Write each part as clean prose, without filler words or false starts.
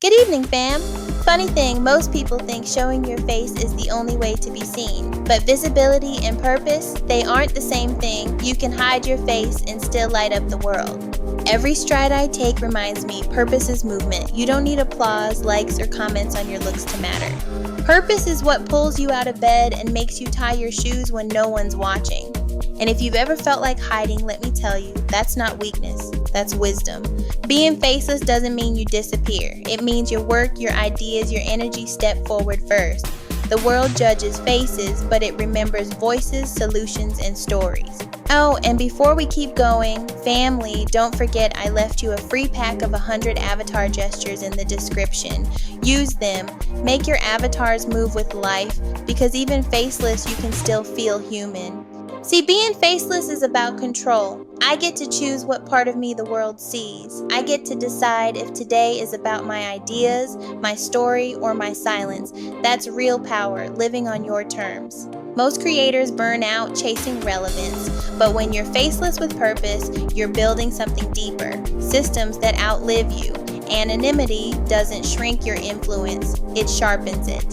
Good evening, fam. Funny thing, most people think showing your face is the only way to be seen. But visibility and purpose, they aren't the same thing. You can hide your face and still light up the world. Every stride I take reminds me purpose is movement. You don't need applause, likes, or comments on your looks to matter. Purpose is what pulls you out of bed and makes you tie your shoes when no one's watching. And if you've ever felt like hiding, let me tell you, that's not weakness, that's wisdom. Being faceless doesn't mean you disappear. It means your work, your ideas, your energy step forward first. The world judges faces, but it remembers voices, solutions, and stories. Oh, and before we keep going, family, don't forget I left you a free pack of 100 avatar gestures in the description. Use them. Make your avatars move with life, because even faceless, you can still feel human. See, being faceless is about control. I get to choose what part of me the world sees. I get to decide if today is about my ideas, my story, or my silence. That's real power, living on your terms. Most creators burn out chasing relevance, but when you're faceless with purpose, you're building something deeper, systems that outlive you. Anonymity doesn't shrink your influence, it sharpens it.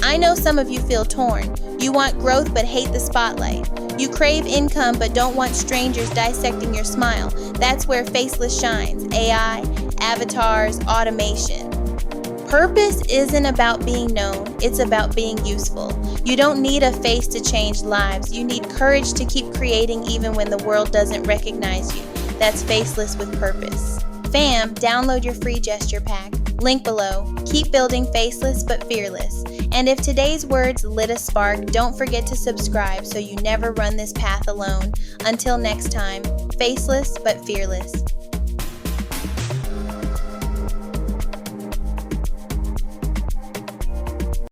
I know some of you feel torn. You want growth but hate the spotlight. You crave income but don't want strangers dissecting your smile. That's where Faceless shines. AI, avatars, automation. Purpose isn't about being known, it's about being useful. You don't need a face to change lives. You need courage to keep creating even when the world doesn't recognize you. That's Faceless with Purpose. Fam, download your free gesture pack. Link below. Keep building faceless but fearless. And if today's words lit a spark, don't forget to subscribe so you never run this path alone. Until next time, faceless but fearless.